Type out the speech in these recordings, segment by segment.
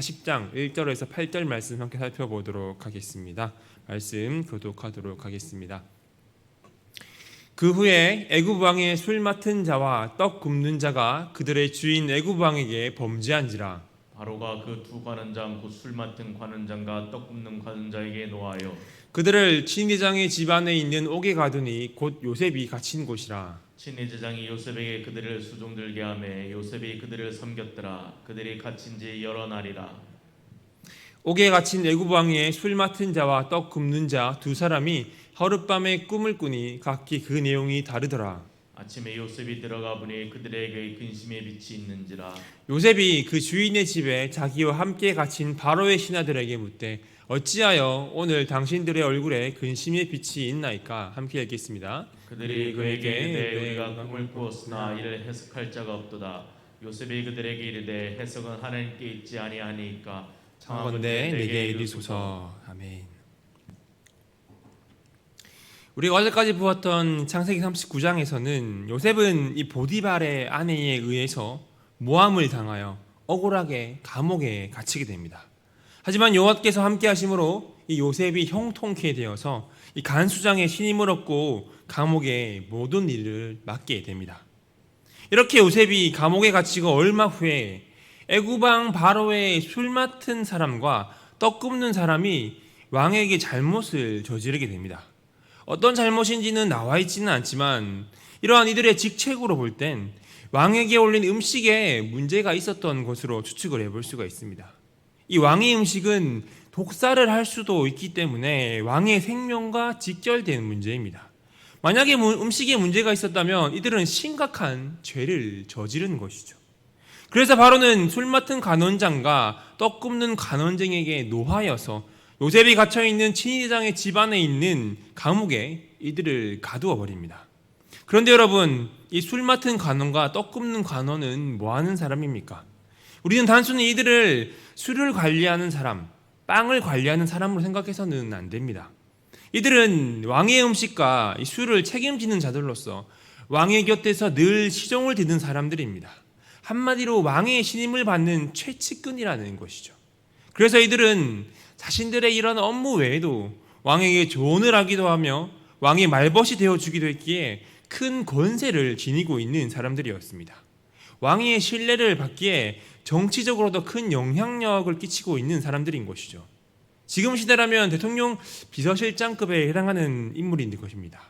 40장 1절에서 8절 말씀 함께 살펴보도록 하겠습니다. 말씀 교독하도록 하겠습니다. 그 후에 애굽 왕의 술 맡은 자와 떡 굽는 자가 그들의 주인 애굽 왕에게 범죄한지라. 바로가 그 두 관원장 곧 술 맡은 관원장과 떡 굽는 관원자에게 노하여 그들을 친위대장의 집안에 있는 옥에 가두니 곧 요셉이 갇힌 곳이라. 친위대장이 요셉에게 그들을 수종들게 하매 요셉이 그들을 섬겼더라. 그들이 갇힌 지 여러 날이라. 옥에 갇힌 애굽 왕의 술 맡은 자와 떡 굽는 자 두 사람이 하룻밤에 꿈을 꾸니 각기 그 내용이 다르더라. 아침에 요셉이 들어가 보니 그들에게 근심의 빛이 있는지라. 요셉이 그 주인의 집에 자기와 함께 갇힌 바로의 신하들에게 묻되 어찌하여 오늘 당신들의 얼굴에 근심의 빛이 있나이까? 함께 읽겠습니다. 그들이 그에게 이르되 우리가 꿈을 꾸었으나 이를 해석할 자가 없도다. 요셉이 그들에게 이르되 해석은 하나님께 있지 아니하니까 청하건대 내게 이르소서. 아멘. 우리가 어제까지 보았던 창세기 39장에서는 요셉은 이 보디발의 아내에 의해서 모함을 당하여 억울하게 감옥에 갇히게 됩니다. 하지만 여호와께서 함께 하심으로 이 요셉이 형통케 되어서 이 간수장의 신임을 얻고 감옥의 모든 일을 맡게 됩니다. 이렇게 요셉이 감옥에 갇히고 얼마 후에 애굽 왕 바로의 술 맡은 사람과 떡 굽는 사람이 왕에게 잘못을 저지르게 됩니다. 어떤 잘못인지는 나와 있지는 않지만 이러한 이들의 직책으로 볼 땐 왕에게 올린 음식에 문제가 있었던 것으로 추측을 해볼 수가 있습니다. 이 왕의 음식은 독살을 할 수도 있기 때문에 왕의 생명과 직결된 문제입니다. 만약에 음식에 문제가 있었다면 이들은 심각한 죄를 저지른 것이죠. 그래서 바로는 술 맡은 간원장과 떡 굽는 간원쟁에게 노하여서 요셉이 갇혀있는 친위대장의 집안에 있는 감옥에 이들을 가두어 버립니다. 그런데 여러분, 이 술 맡은 간원과 떡 굽는 간원은 뭐 하는 사람입니까? 우리는 단순히 이들을 술을 관리하는 사람, 빵을 관리하는 사람으로 생각해서는 안 됩니다. 이들은 왕의 음식과 이 술을 책임지는 자들로서 왕의 곁에서 늘 시종을 드는 사람들입니다. 한마디로 왕의 신임을 받는 최측근이라는 것이죠. 그래서 이들은 자신들의 이런 업무 외에도 왕에게 조언을 하기도 하며 왕의 말벗이 되어주기도 했기에 큰 권세를 지니고 있는 사람들이었습니다. 왕의 신뢰를 받기에 정치적으로도 큰 영향력을 끼치고 있는 사람들인 것이죠. 지금 시대라면 대통령 비서실장급에 해당하는 인물인 것입니다.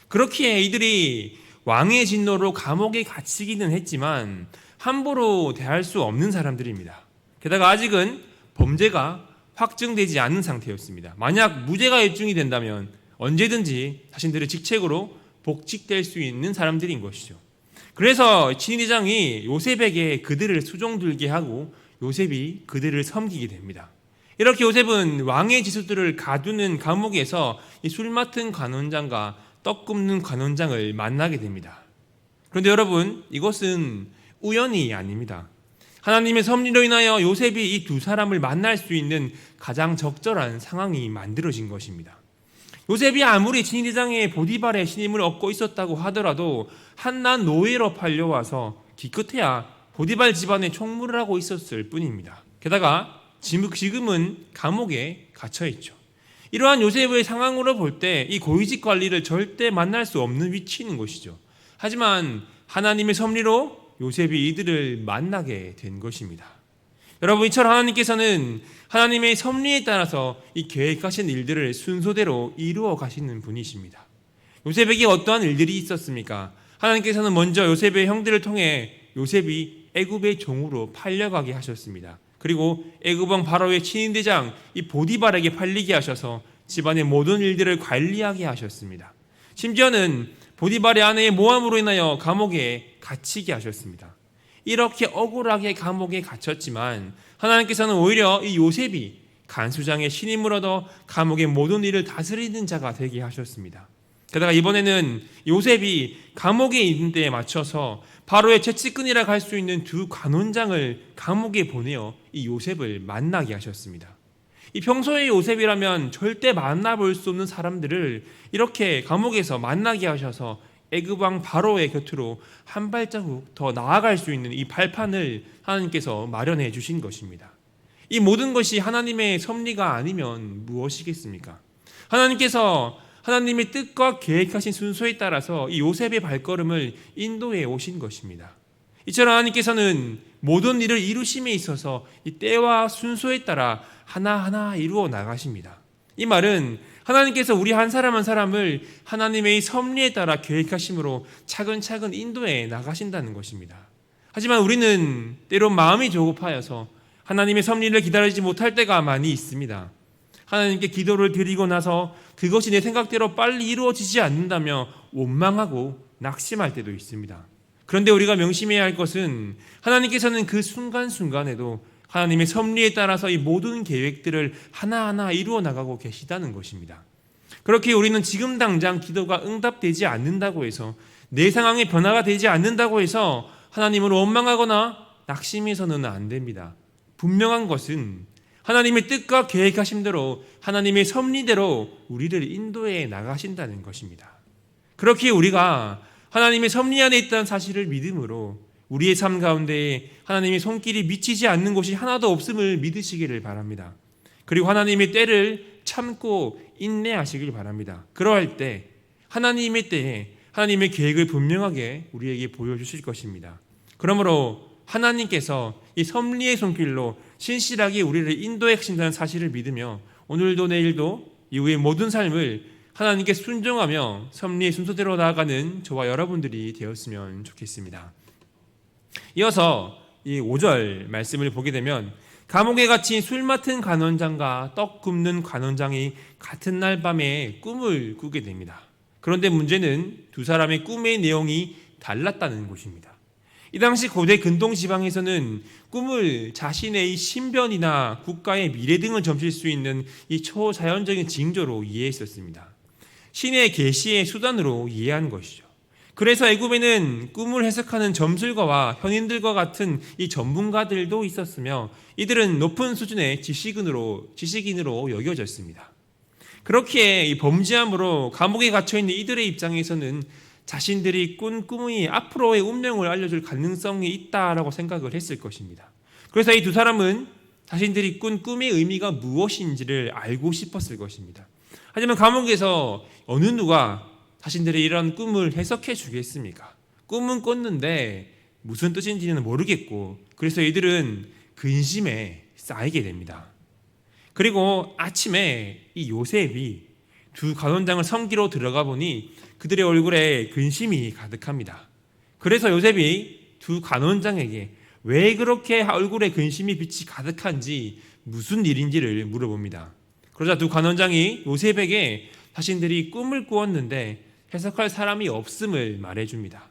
그렇기에 이들이 왕의 진노로 감옥에 갇히기는 했지만 함부로 대할 수 없는 사람들입니다. 게다가 아직은 범죄가 확증되지 않은 상태였습니다. 만약 무죄가 입증이 된다면 언제든지 자신들의 직책으로 복직될 수 있는 사람들인 것이죠. 그래서 친위대장이 요셉에게 그들을 수종들게 하고 요셉이 그들을 섬기게 됩니다. 이렇게 요셉은 왕의 지수들을 가두는 감옥에서 이 술 맡은 관원장과 떡 굽는 관원장을 만나게 됩니다. 그런데 여러분, 이것은 우연이 아닙니다. 하나님의 섭리로 인하여 요셉이 이 두 사람을 만날 수 있는 가장 적절한 상황이 만들어진 것입니다. 요셉이 아무리 친위대장의 보디발의 신임을 얻고 있었다고 하더라도 한낱 노예로 팔려와서 기껏해야 보디발 집안에 총무를 하고 있었을 뿐입니다. 게다가 지금은 감옥에 갇혀있죠. 이러한 요셉의 상황으로 볼 때 이 고위직 관리를 절대 만날 수 없는 위치인 것이죠. 하지만 하나님의 섭리로 요셉이 이들을 만나게 된 것입니다. 여러분, 이처럼 하나님께서는 하나님의 섭리에 따라서 이 계획하신 일들을 순서대로 이루어 가시는 분이십니다. 요셉에게 어떠한 일들이 있었습니까? 하나님께서는 먼저 요셉의 형들을 통해 요셉이 애굽의 종으로 팔려가게 하셨습니다. 그리고 애굽 왕 바로의 친위대장 이 보디발에게 팔리게 하셔서 집안의 모든 일들을 관리하게 하셨습니다. 심지어는 보디발의 아내의 모함으로 인하여 감옥에 갇히게 하셨습니다. 이렇게 억울하게 감옥에 갇혔지만 하나님께서는 오히려 이 요셉이 간수장의 신임을 얻어 감옥의 모든 일을 다스리는 자가 되게 하셨습니다. 게다가 이번에는 요셉이 감옥에 있는 때에 맞춰서 바로의 최측근이라 할 수 있는 두 관원장을 감옥에 보내어 이 요셉을 만나게 하셨습니다. 이 평소에 요셉이라면 절대 만나볼 수 없는 사람들을 이렇게 감옥에서 만나게 하셔서 애굽 왕 바로의 곁으로 한 발자국 더 나아갈 수 있는 이 발판을 하나님께서 마련해 주신 것입니다. 이 모든 것이 하나님의 섭리가 아니면 무엇이겠습니까? 하나님께서 하나님의 뜻과 계획하신 순서에 따라서 이 요셉의 발걸음을 인도해 오신 것입니다. 이처럼 하나님께서는 모든 일을 이루심에 있어서 이 때와 순서에 따라 하나하나 이루어 나가십니다. 이 말은 하나님께서 우리 한 사람 한 사람을 하나님의 섭리에 따라 계획하심으로 차근차근 인도해 나가신다는 것입니다. 하지만 우리는 때로 마음이 조급하여서 하나님의 섭리를 기다리지 못할 때가 많이 있습니다. 하나님께 기도를 드리고 나서 그것이 내 생각대로 빨리 이루어지지 않는다며 원망하고 낙심할 때도 있습니다. 그런데 우리가 명심해야 할 것은 하나님께서는 그 순간순간에도 하나님의 섭리에 따라서 이 모든 계획들을 하나하나 이루어 나가고 계시다는 것입니다. 그렇게 우리는 지금 당장 기도가 응답되지 않는다고 해서 내 상황의 변화가 되지 않는다고 해서 하나님을 원망하거나 낙심해서는 안 됩니다. 분명한 것은 하나님의 뜻과 계획하심대로 하나님의 섭리대로 우리를 인도해 나가신다는 것입니다. 그렇게 우리가 하나님의 섭리 안에 있다는 사실을 믿음으로 우리의 삶 가운데 하나님의 손길이 미치지 않는 곳이 하나도 없음을 믿으시기를 바랍니다. 그리고 하나님의 때를 참고 인내하시길 바랍니다. 그러할 때 하나님의 때에 하나님의 계획을 분명하게 우리에게 보여주실 것입니다. 그러므로 하나님께서 이 섭리의 손길로 신실하게 우리를 인도해 가신다는 사실을 믿으며 오늘도 내일도 이후의 모든 삶을 하나님께 순종하며 섭리의 순서대로 나아가는 저와 여러분들이 되었으면 좋겠습니다. 이어서 이 5절 말씀을 보게 되면 감옥에 갇힌 술 맡은 간원장과 떡 굽는 간원장이 같은 날 밤에 꿈을 꾸게 됩니다. 그런데 문제는 두 사람의 꿈의 내용이 달랐다는 것입니다. 이 당시 고대 근동 지방에서는 꿈을 자신의 신변이나 국가의 미래 등을 점칠 수 있는 이 초자연적인 징조로 이해했었습니다. 신의 계시의 수단으로 이해한 것이죠. 그래서 애굽에는 꿈을 해석하는 점술가와 현인들과 같은 이 전문가들도 있었으며 이들은 높은 수준의 지식인으로 여겨졌습니다. 그렇기에 이 범죄함으로 감옥에 갇혀있는 이들의 입장에서는 자신들이 꾼 꿈이 앞으로의 운명을 알려줄 가능성이 있다라고 생각을 했을 것입니다. 그래서 이 두 사람은 자신들이 꾼 꿈의 의미가 무엇인지를 알고 싶었을 것입니다. 하지만 감옥에서 어느 누가 자신들의 이런 꿈을 해석해 주겠습니까? 꿈은 꿨는데 무슨 뜻인지는 모르겠고 그래서 이들은 근심에 쌓이게 됩니다. 그리고 아침에 이 요셉이 두 간원장을 섬기러 들어가 보니 그들의 얼굴에 근심이 가득합니다. 그래서 요셉이 두 간원장에게 왜 그렇게 얼굴에 근심이 빛이 가득한지 무슨 일인지를 물어봅니다. 그러자 두 간원장이 요셉에게 자신들이 꿈을 꾸었는데 해석할 사람이 없음을 말해줍니다.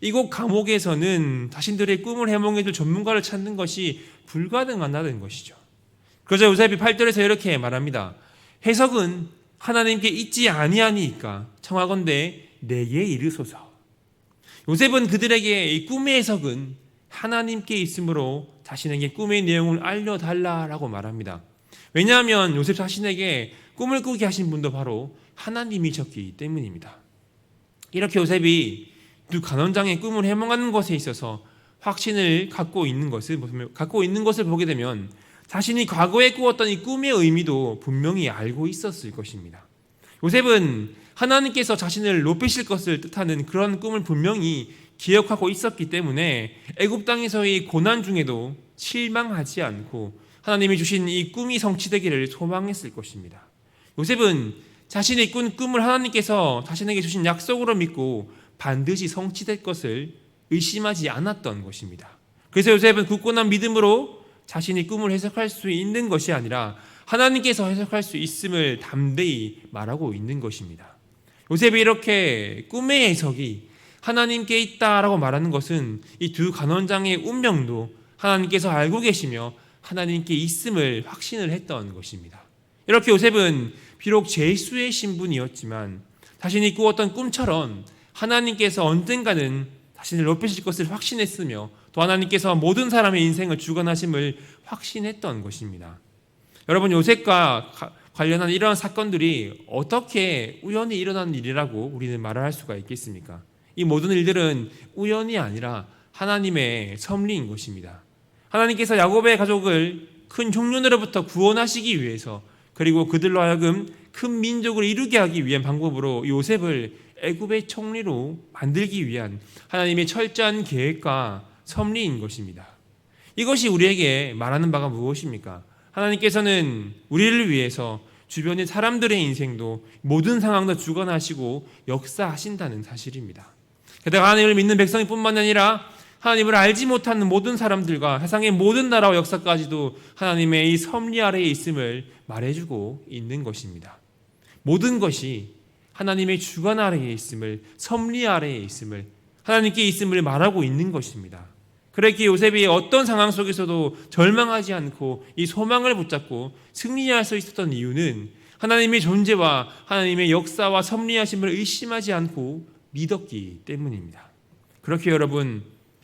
이곳 감옥에서는 자신들의 꿈을 해몽해줄 전문가를 찾는 것이 불가능하다는 것이죠. 그러자 요셉이 8절에서 이렇게 말합니다. 해석은 하나님께 있지 아니하니까 청하건대 내게 이르소서. 요셉은 그들에게 이 꿈의 해석은 하나님께 있으므로 자신에게 꿈의 내용을 알려달라라고 말합니다. 왜냐하면 요셉 자신에게 꿈을 꾸게 하신 분도 바로 하나님이셨기 때문입니다. 이렇게 요셉이 두 간원장의 꿈을 해몽하는 것에 있어서 확신을 갖고 있는 것을 보게 되면 자신이 과거에 꾸었던 이 꿈의 의미도 분명히 알고 있었을 것입니다. 요셉은 하나님께서 자신을 높이실 것을 뜻하는 그런 꿈을 분명히 기억하고 있었기 때문에 애굽 땅에서의 고난 중에도 실망하지 않고 하나님이 주신 이 꿈이 성취되기를 소망했을 것입니다. 요셉은 자신의 꾼 꿈을 하나님께서 자신에게 주신 약속으로 믿고 반드시 성취될 것을 의심하지 않았던 것입니다. 그래서 요셉은 굳건한 믿음으로 자신이 꿈을 해석할 수 있는 것이 아니라 하나님께서 해석할 수 있음을 담대히 말하고 있는 것입니다. 요셉이 이렇게 꿈의 해석이 하나님께 있다라고 말하는 것은 이 두 간원장의 운명도 하나님께서 알고 계시며 하나님께 있음을 확신을 했던 것입니다. 이렇게 요셉은 비록 죄수의 신분이었지만 자신이 꾸었던 꿈처럼 하나님께서 언젠가는 자신을 높이실 것을 확신했으며 또 하나님께서 모든 사람의 인생을 주관하심을 확신했던 것입니다. 여러분, 요셉과 관련한 이러한 사건들이 어떻게 우연히 일어난 일이라고 우리는 말을 할 수가 있겠습니까? 이 모든 일들은 우연이 아니라 하나님의 섭리인 것입니다. 하나님께서 야곱의 가족을 큰 흉년으로부터 구원하시기 위해서, 그리고 그들로 하여금 큰 민족을 이루게 하기 위한 방법으로 요셉을 애굽의 총리로 만들기 위한 하나님의 철저한 계획과 섭리인 것입니다. 이것이 우리에게 말하는 바가 무엇입니까? 하나님께서는 우리를 위해서 주변의 사람들의 인생도 모든 상황도 주관하시고 역사하신다는 사실입니다. 게다가 하나님을 믿는 백성뿐만 아니라 하나님을 알지 못하는 모든 사람들과 세상의 모든 나라와 역사까지도 하나님의 이 섭리 아래에 있음을 말해주고 있는 것입니다. 모든 것이 하나님의 주관 아래에 있음을, 섭리 아래에 있음을, 하나님께 있음을 말하고 있는 것입니다. 그렇게 요셉이 어떤 상황 속에서도 절망하지 않고 이 소망을 붙잡고 승리할 수 있었던 이유는 하나님의 존재와 하나님의 역사와 섭리하심을 의심하지 않고 믿었기 때문입니다. 그렇게 여러분,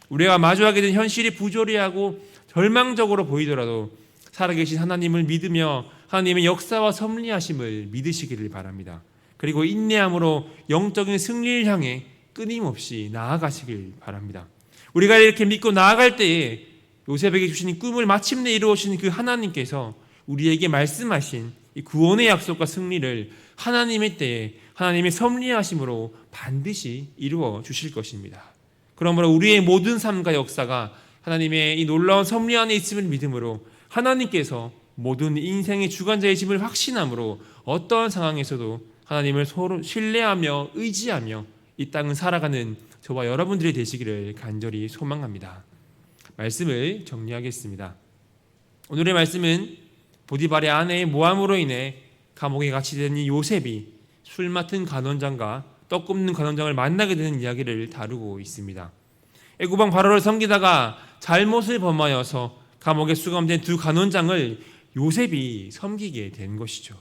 우리가 마주하게 된 현실이 부조리하고 절망적으로 보이더라도 살아계신 하나님을 믿으며 하나님의 역사와 섭리하심을 믿으시기를 바랍니다. 그리고 인내함으로 영적인 승리를 향해 끊임없이 나아가시길 바랍니다. 우리가 이렇게 믿고 나아갈 때에 요셉에게 주신 꿈을 마침내 이루어주신 그 하나님께서 우리에게 말씀하신 이 구원의 약속과 승리를 하나님의 때에 하나님의 섭리하심으로 반드시 이루어 주실 것입니다. 그러므로 우리의 모든 삶과 역사가 하나님의 이 놀라운 섭리 안에 있음을 믿음으로 하나님께서 모든 인생의 주관자이심을 확신함으로 어떠한 상황에서도 하나님을 서로 신뢰하며 의지하며 이 땅을 살아가는 저와 여러분들이 되시기를 간절히 소망합니다. 말씀을 정리하겠습니다. 오늘의 말씀은 보디발의 아내의 모함으로 인해 감옥에 갇히된 이 요셉이 술 맡은 간원장과 떡 굽는 간원장을 만나게 되는 이야기를 다루고 있습니다. 애굽왕 바로를 섬기다가 잘못을 범하여서 감옥에 수감된 두 간원장을 요셉이 섬기게 된 것이죠.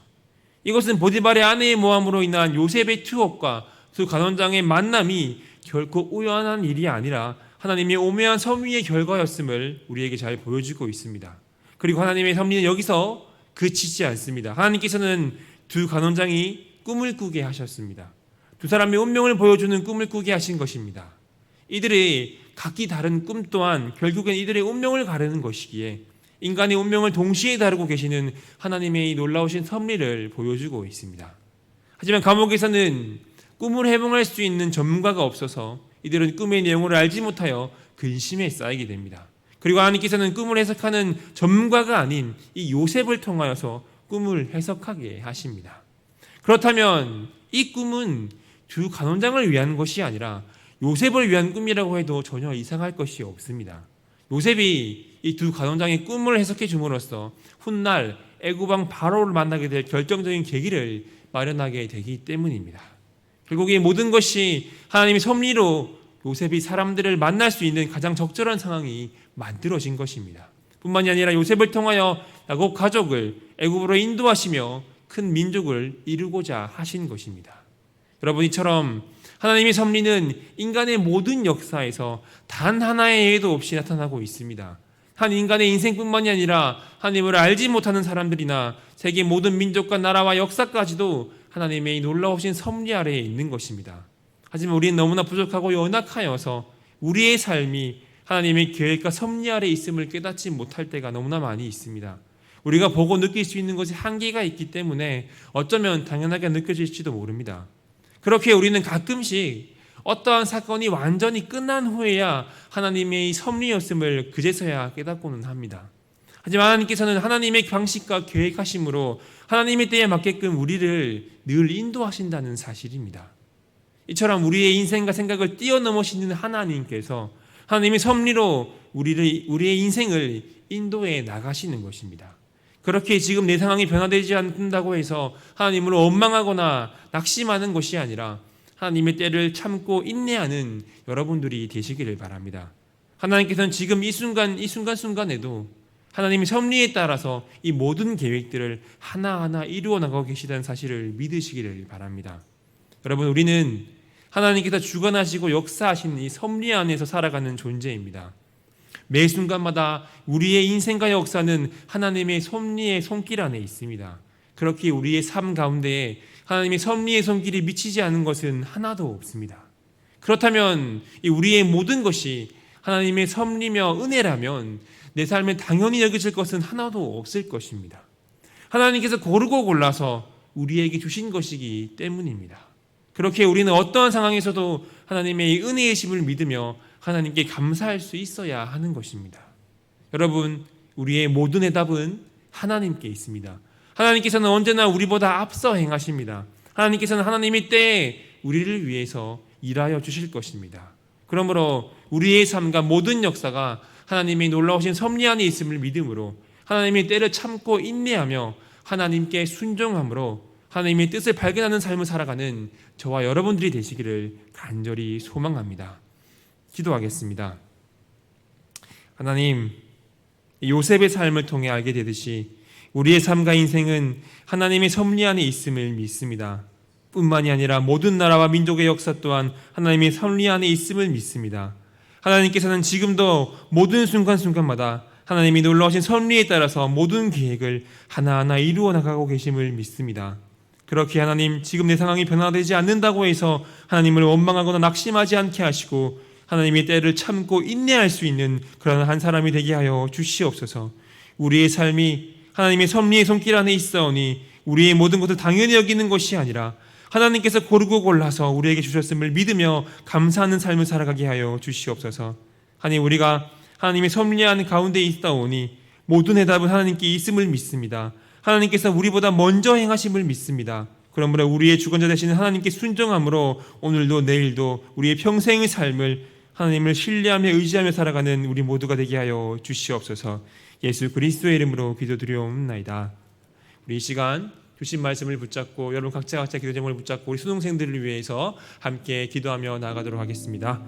이것은 보디발의 아내의 모함으로 인한 요셉의 투옥과 두 간원장의 만남이 결코 우연한 일이 아니라 하나님의 오묘한 섭리의 결과였음을 우리에게 잘 보여주고 있습니다. 그리고 하나님의 섭리는 여기서 그치지 않습니다. 하나님께서는 두 간원장이 꿈을 꾸게 하셨습니다. 두 사람의 운명을 보여주는 꿈을 꾸게 하신 것입니다. 이들의 각기 다른 꿈 또한 결국엔 이들의 운명을 가르는 것이기에 인간의 운명을 동시에 다루고 계시는 하나님의 이 놀라우신 섭리를 보여주고 있습니다. 하지만 감옥에서는 꿈을 해몽할 수 있는 전문가가 없어서 이들은 꿈의 내용을 알지 못하여 근심에 쌓이게 됩니다. 그리고 하나님께서는 꿈을 해석하는 전문가가 아닌 이 요셉을 통하여서 꿈을 해석하게 하십니다. 그렇다면 이 꿈은 두 간원장을 위한 것이 아니라 요셉을 위한 꿈이라고 해도 전혀 이상할 것이 없습니다. 요셉이 이 두 간원장의 꿈을 해석해 줌으로써 훗날 애굽왕 바로를 만나게 될 결정적인 계기를 마련하게 되기 때문입니다. 결국 이 모든 것이 하나님의 섭리로 요셉이 사람들을 만날 수 있는 가장 적절한 상황이 만들어진 것입니다. 뿐만이 아니라 요셉을 통하여 야곱 가족을 애굽으로 인도하시며 큰 민족을 이루고자 하신 것입니다. 여러분, 이처럼 하나님의 섭리는 인간의 모든 역사에서 단 하나의 예도 없이 나타나고 있습니다. 한 인간의 인생뿐만이 아니라 하나님을 알지 못하는 사람들이나 세계 모든 민족과 나라와 역사까지도 하나님의 놀라우신 섭리 아래에 있는 것입니다. 하지만 우리는 너무나 부족하고 연약하여서 우리의 삶이 하나님의 계획과 섭리 아래에 있음을 깨닫지 못할 때가 너무나 많이 있습니다. 우리가 보고 느낄 수 있는 것이 한계가 있기 때문에 어쩌면 당연하게 느껴질지도 모릅니다. 그렇게 우리는 가끔씩 어떠한 사건이 완전히 끝난 후에야 하나님의 섭리였음을 그제서야 깨닫고는 합니다. 하지만 하나님께서는 하나님의 방식과 계획하심으로 하나님의 때에 맞게끔 우리를 늘 인도하신다는 사실입니다. 이처럼 우리의 인생과 생각을 뛰어넘으시는 하나님께서 하나님의 섭리로 우리의 인생을 인도해 나가시는 것입니다. 그렇게 지금 내 상황이 변화되지 않는다고 해서 하나님을 원망하거나 낙심하는 것이 아니라 하나님의 때를 참고 인내하는 여러분들이 되시기를 바랍니다. 하나님께서는 지금 이 순간순간에도 하나님의 섭리에 따라서 이 모든 계획들을 하나하나 이루어 나가고 계시다는 사실을 믿으시기를 바랍니다. 여러분, 우리는 하나님께서 주관하시고 역사하시는 이 섭리 안에서 살아가는 존재입니다. 매 순간마다 우리의 인생과 역사는 하나님의 섭리의 손길 안에 있습니다. 그렇게 우리의 삶 가운데에 하나님의 섭리의 손길이 미치지 않은 것은 하나도 없습니다. 그렇다면 우리의 모든 것이 하나님의 섭리며 은혜라면 내 삶에 당연히 여겨질 것은 하나도 없을 것입니다. 하나님께서 고르고 골라서 우리에게 주신 것이기 때문입니다. 그렇게 우리는 어떠한 상황에서도 하나님의 은혜의 심을 믿으며 하나님께 감사할 수 있어야 하는 것입니다. 여러분, 우리의 모든 해답은 하나님께 있습니다. 하나님께서는 언제나 우리보다 앞서 행하십니다. 하나님께서는 하나님의 때에 우리를 위해서 일하여 주실 것입니다. 그러므로 우리의 삶과 모든 역사가 하나님의 놀라우신 섭리 안에 있음을 믿음으로 하나님의 때를 참고 인내하며 하나님께 순종함으로 하나님의 뜻을 발견하는 삶을 살아가는 저와 여러분들이 되시기를 간절히 소망합니다. 기도하겠습니다. 하나님, 요셉의 삶을 통해 알게 되듯이 우리의 삶과 인생은 하나님의 섭리 안에 있음을 믿습니다. 뿐만이 아니라 모든 나라와 민족의 역사 또한 하나님의 섭리 안에 있음을 믿습니다. 하나님께서는 지금도 모든 순간순간마다 하나님이 놀라우신 섭리에 따라서 모든 계획을 하나하나 이루어 나가고 계심을 믿습니다. 그렇게 하나님, 지금 내 상황이 변화되지 않는다고 해서 하나님을 원망하거나 낙심하지 않게 하시고 하나님의 때를 참고 인내할 수 있는 그런 한 사람이 되게 하여 주시옵소서. 우리의 삶이 하나님의 섭리의 손길 안에 있사오니 우리의 모든 것을 당연히 여기는 것이 아니라 하나님께서 고르고 골라서 우리에게 주셨음을 믿으며 감사하는 삶을 살아가게 하여 주시옵소서. 하나님, 우리가 하나님의 섭리하는 가운데 있다오니 모든 해답은 하나님께 있음을 믿습니다. 하나님께서 우리보다 먼저 행하심을 믿습니다. 그러므로 우리의 주권자 되시는 하나님께 순종함으로 오늘도 내일도 우리의 평생의 삶을 하나님을 신뢰하며 의지하며 살아가는 우리 모두가 되게 하여 주시옵소서. 예수 그리스도의 이름으로 기도드리옵나이다. 우리 이 시간 주신 말씀을 붙잡고 여러분 각자 기도 제목을 붙잡고 우리 수동생들을 위해서 함께 기도하며 나아가도록 하겠습니다.